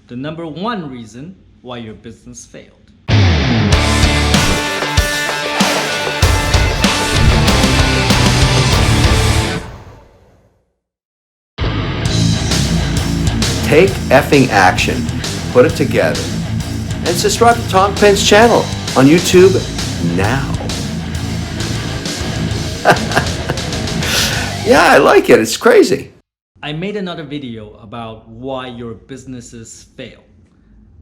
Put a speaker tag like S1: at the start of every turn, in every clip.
S1: the number one reason why your business failed.
S2: Take effing action. Put it together. And subscribe to Tom Peng's channel on YouTube now. Yeah, I like it. It's crazy.
S1: I made another video about why your businesses fail.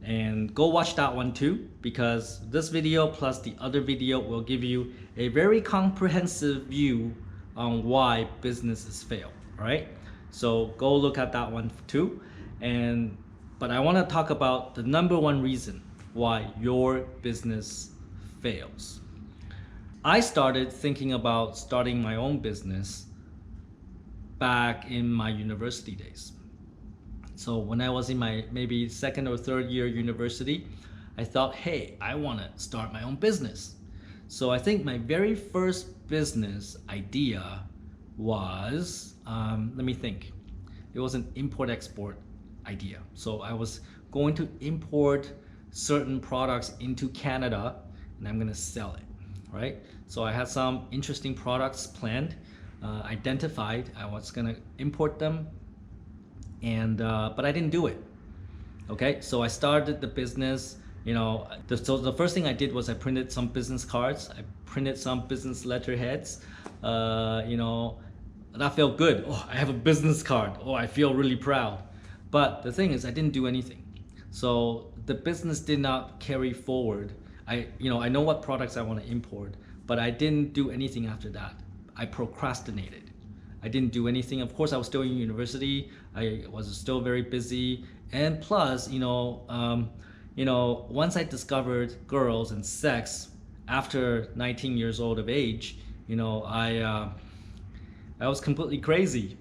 S1: And go watch that one too, because this video plus the other video will give you a very comprehensive view on why businesses fail, all right? So go look at that one too. But I want to talk about the number one reason why your business fails. I started thinking about starting my own business back in my university days. So when I was in my maybe second or third year university, I thought, hey, I want to start my own business. So I think my very first business idea was, let me think. It was an import-export idea. So I was going to import certain products into Canada and I'm going to sell it, right? So I had some interesting products planned, identified. I was going to import them, and but I didn't do it. Okay, so I started the business. So the first thing I did was I printed some business cards. I printed some business letterheads. That felt good. Oh, I have a business card. Oh, I feel really proud. But the thing is, I didn't do anything. So the business did not carry forward. I know what products I want to import, but I didn't do anything after that. I procrastinated. I didn't do anything. Of course, I was still in university. I was still very busy. And plus, once I discovered girls and sex after 19 years old of age, I was completely crazy.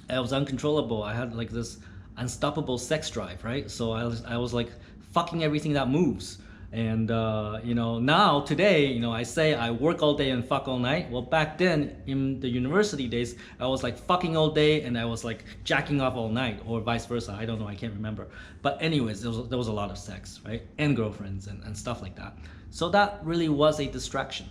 S1: I was uncontrollable. I had like this unstoppable sex drive, right? So I was like fucking everything that moves. And now today, I say I work all day and fuck all night. Well, back then in the university days, I was like fucking all day and I was like jacking off all night, or vice versa. I don't know, I can't remember. But anyways, there was a lot of sex, right? And girlfriends and stuff like that. So that really was a distraction.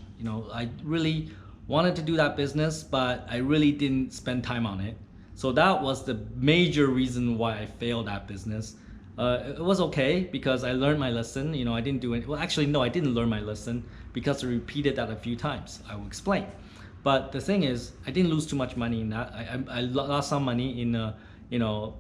S1: I really wanted to do that business, but I really didn't spend time on it. So that was the major reason why I failed that business. It was okay because I learned my lesson. I didn't do it. Well, actually, no, I didn't learn my lesson because I repeated that a few times. I will explain. But the thing is, I didn't lose too much money in that. I lost some money in,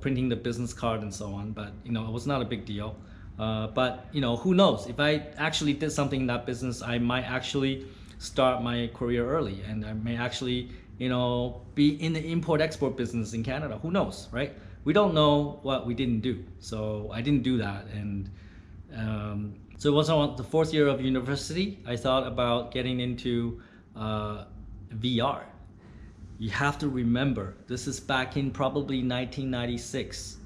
S1: printing the business card and so on. But, it was not a big deal. But, who knows? If I actually did something in that business, I might actually start my career early. And I may actually, be in the import-export business in Canada. Who knows, right? We don't know what we didn't do. So I didn't do that. And so it was on the fourth year of university, I thought about getting into VR. You have to remember, this is back in probably 1996.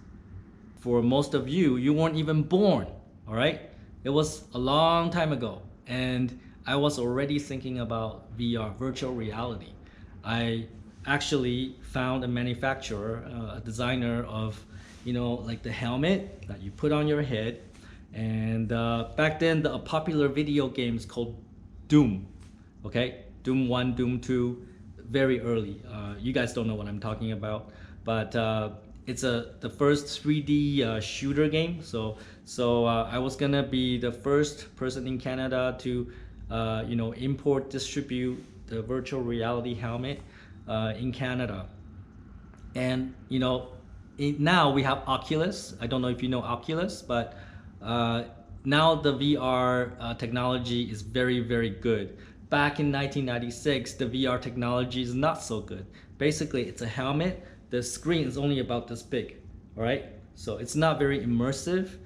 S1: For most of you, you weren't even born, all right? It was a long time ago. And I was already thinking about VR, virtual reality. I actually found a manufacturer, a designer of, like the helmet that you put on your head. And back then, a popular video games called Doom, okay? Doom 1, Doom 2, very early. You guys don't know what I'm talking about, but it's the first 3D shooter game. So I was gonna be the first person in Canada to, import, distribute the virtual reality helmet in Canada. And now we have Oculus. I don't know if you know Oculus, but now the VR technology is very, very good. Back in 1996, the VR technology is not so good. Basically, it's a helmet. The screen is only about this big, all right? So it's not very immersive,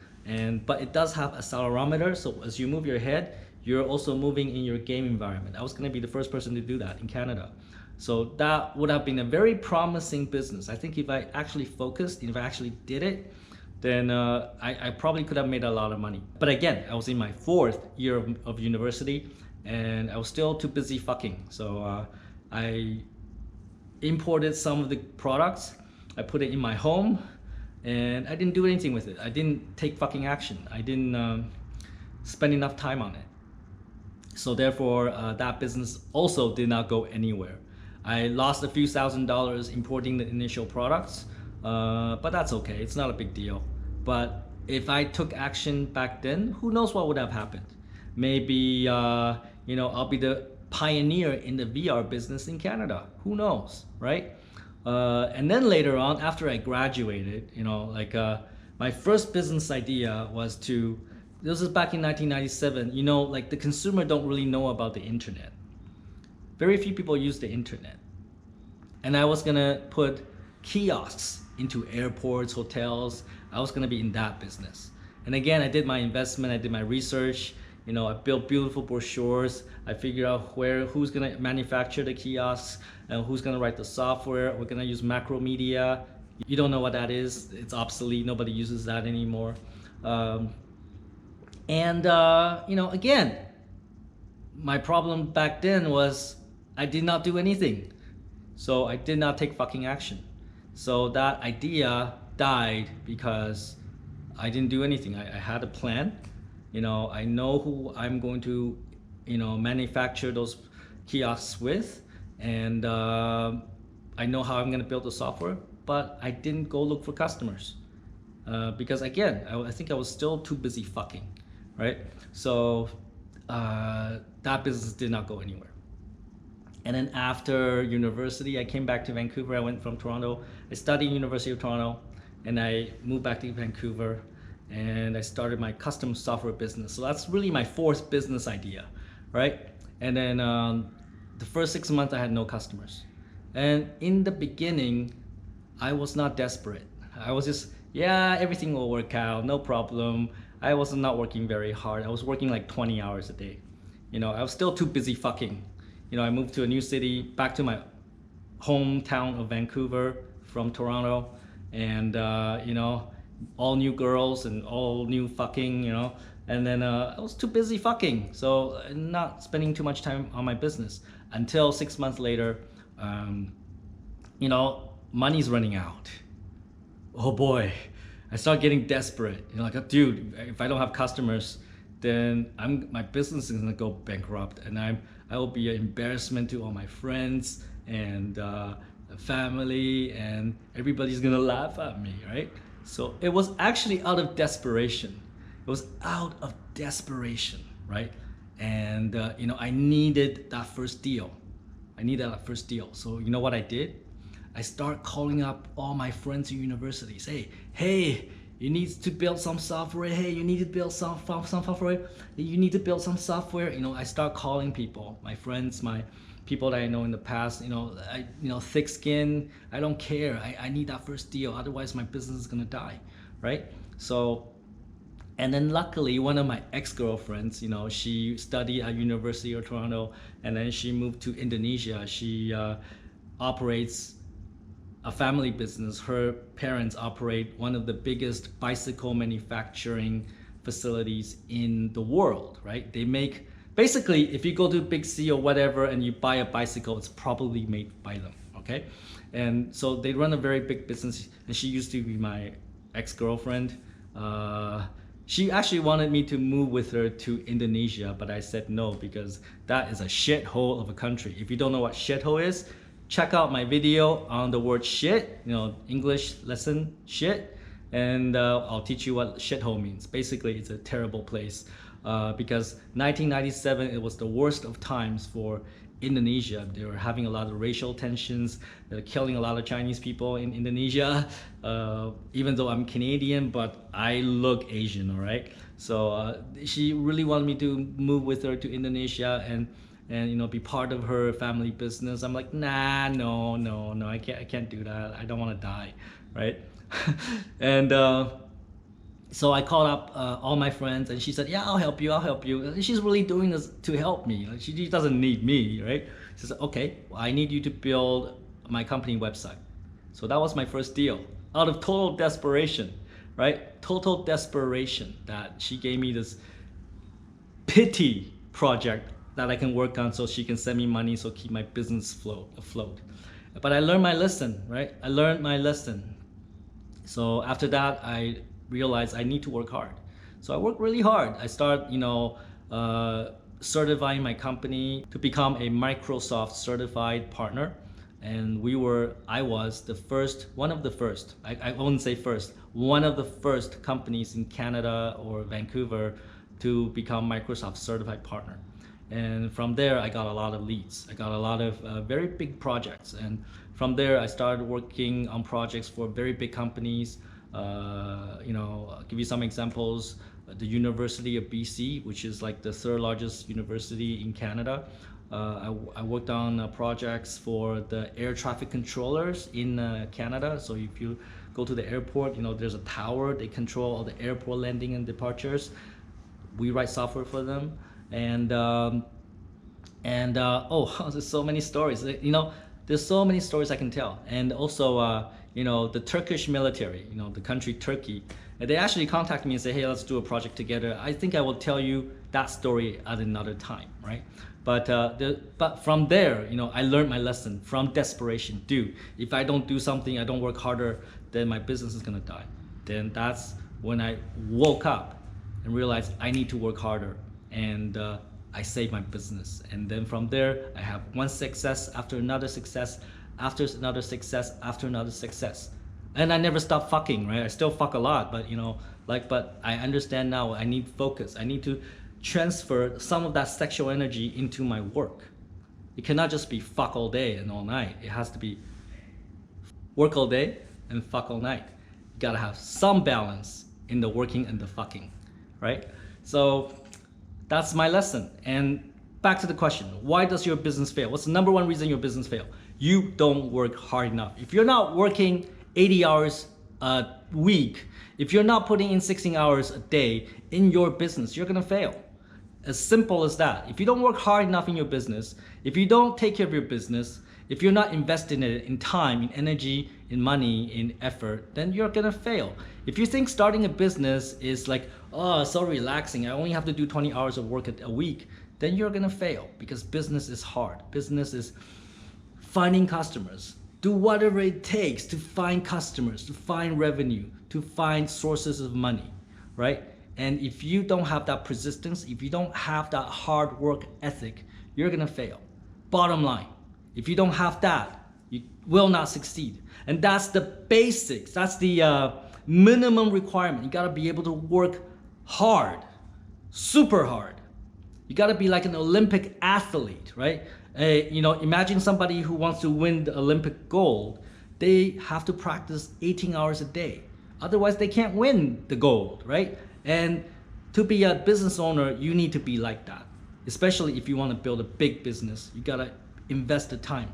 S1: but it does have accelerometer. So as you move your head, you're also moving in your game environment. I was gonna be the first person to do that in Canada. So that would have been a very promising business. I think if I actually focused, if I actually did it, then I probably could have made a lot of money. But again, I was in my fourth year of university and I was still too busy fucking. So I imported some of the products, I put it in my home, and I didn't do anything with it. I didn't take fucking action. I didn't spend enough time on it. So therefore, that business also did not go anywhere. I lost a few $1,000s importing the initial products, but that's okay. It's not a big deal. But if I took action back then, who knows what would have happened? Maybe I'll be the pioneer in the VR business in Canada. Who knows, right? And then later on, after I graduated, my first business idea was to. This was back in 1997. The consumer don't really know about the internet. Very few people use the internet. And I was gonna put kiosks into airports, hotels. I was gonna be in that business. And again, I did my investment, I did my research. I built beautiful brochures. I figured out who's gonna manufacture the kiosks and who's gonna write the software. We're gonna use Macromedia. You don't know what that is. It's obsolete. Nobody uses that anymore. Again, my problem back then was I did not do anything. So I did not take fucking action. So that idea died because I didn't do anything. I had a plan. I know who I'm going to, manufacture those kiosks with, and I know how I'm going to build the software, but I didn't go look for customers because again, I think I was still too busy fucking, right? So that business did not go anywhere. And then after university, I came back to Vancouver. I went from Toronto. I studied University of Toronto, and I moved back to Vancouver, and I started my custom software business. So that's really my fourth business idea, right? And then the first 6 months, I had no customers. And in the beginning, I was not desperate. I was just, everything will work out, no problem. I was not working very hard. I was working like 20 hours a day. I was still too busy fucking. I moved to a new city, back to my hometown of Vancouver from Toronto, and all new girls and all new fucking, and then I was too busy fucking, so not spending too much time on my business until 6 months later. Money's running out. Oh boy, I start getting desperate. Dude, if I don't have customers, then my business is gonna go bankrupt, and I will be an embarrassment to all my friends and family, and everybody's gonna laugh at me, right? So it was actually out of desperation. It was out of desperation, right? And I needed that first deal. So you know what I did? I start calling up all my friends in universities. Hey, you need to build some software. Hey, you need to build some software. You need to build some software. I start calling people, my friends, my people that I know in the past. Thick skin. I don't care. I need that first deal. Otherwise, my business is gonna die, right? So, and then luckily, one of my ex-girlfriends, she studied at University of Toronto, and then she moved to Indonesia. She operates a family business. Her parents operate one of the biggest bicycle manufacturing facilities in the world, right? They make, basically, if you go to Big C or whatever and you buy a bicycle, it's probably made by them, okay? And so they run a very big business, and she used to be my ex-girlfriend. She actually wanted me to move with her to Indonesia, but I said no, because that is a shithole of a country. If you don't know what shithole is, check out my video on the word shit, English lesson shit, and I'll teach you what shithole means. Basically, it's a terrible place because 1997, it was the worst of times for Indonesia. They were having a lot of racial tensions. They're killing a lot of Chinese people in Indonesia. Even though I'm Canadian, but I look Asian, all right? So she really wanted me to move with her to Indonesia and be part of her family business. I'm like, nah, no, I can't do that. I don't want to die, right? And so I called up all my friends, and she said, yeah, I'll help you. And she's really doing this to help me. She doesn't need me, right? She said, okay, well, I need you to build my company website. So that was my first deal, out of total desperation, right? Total desperation that she gave me this pity project that I can work on so she can send me money so keep my business afloat. But I learned my lesson, right? So after that, I realized I need to work hard. So I worked really hard. I started, certifying my company to become a Microsoft certified partner. And I was the first, one of the first, I wouldn't say first, one of the first companies in Canada or Vancouver to become Microsoft certified partner. And from there, I got a lot of leads. I got a lot of very big projects. And from there, I started working on projects for very big companies. I'll give you some examples. The University of BC, which is like the third largest university in Canada. I worked on projects for the air traffic controllers in Canada. So if you go to the airport, there's a tower, they control all the airport landing and departures. We write software for them. And there's so many stories. There's so many stories I can tell. And also, the Turkish military, the country Turkey, they actually contact me and say, hey, let's do a project together. I think I will tell you that story at another time, right? But from there, I learned my lesson from desperation. Dude, if I don't do something, I don't work harder, then my business is gonna die. Then that's when I woke up and realized I need to work harder. And I saved my business. And then from there, I have one success after another success, after another success, after another success. And I never stop fucking, right? I still fuck a lot, but but I understand now I need focus. I need to transfer some of that sexual energy into my work. It cannot just be fuck all day and all night. It has to be work all day and fuck all night. You gotta have some balance in the working and the fucking, right? So that's my lesson. And back to the question, why does your business fail? What's the number one reason your business fail? You don't work hard enough. If you're not working 80 hours a week, if you're not putting in 16 hours a day in your business, you're gonna fail. As simple as that. If you don't work hard enough in your business, if you don't take care of your business, if you're not investing in it in time, in energy, in money, in effort, then you're gonna fail. If you think starting a business is like, oh, so relaxing, I only have to do 20 hours of work a week, then you're gonna fail, because business is hard. Business is finding customers. Do whatever it takes to find customers, to find revenue, to find sources of money, right? And if you don't have that persistence, if you don't have that hard work ethic, you're gonna fail. Bottom line, if you don't have that, you will not succeed. And that's the basics, that's the minimum requirement. You gotta be able to work hard, super hard. You gotta be like an Olympic athlete, right? Imagine somebody who wants to win the Olympic gold. They have to practice 18 hours a day. Otherwise, they can't win the gold, right? And to be a business owner, you need to be like that. Especially if you want to build a big business, you gotta invest the time.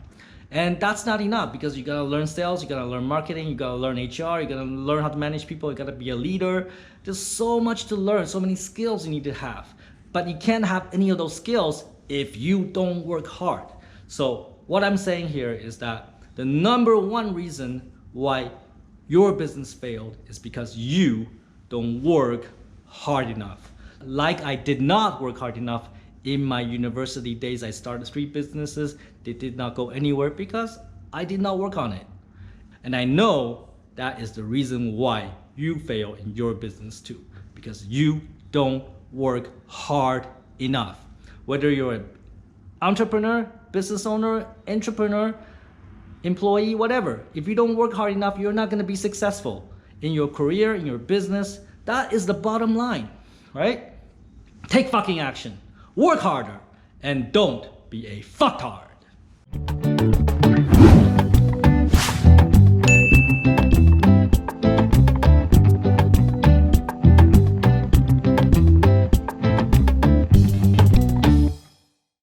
S1: And that's not enough, because you gotta learn sales, you gotta learn marketing, you gotta learn HR, you gotta learn how to manage people, you gotta be a leader. There's so much to learn, so many skills you need to have. But you can't have any of those skills if you don't work hard. So what I'm saying here is that the number one reason why your business failed is because you don't work hard enough. Like I did not work hard enough in my university days. I started 3 businesses. They did not go anywhere because I did not work on it. And I know that is the reason why you fail in your business too, because you don't work hard enough. Whether you're an entrepreneur, business owner, entrepreneur, employee, whatever, if you don't work hard enough, you're not gonna be successful in your career, in your business. That is the bottom line, right? Take fucking action, work harder, and don't be a fucktard.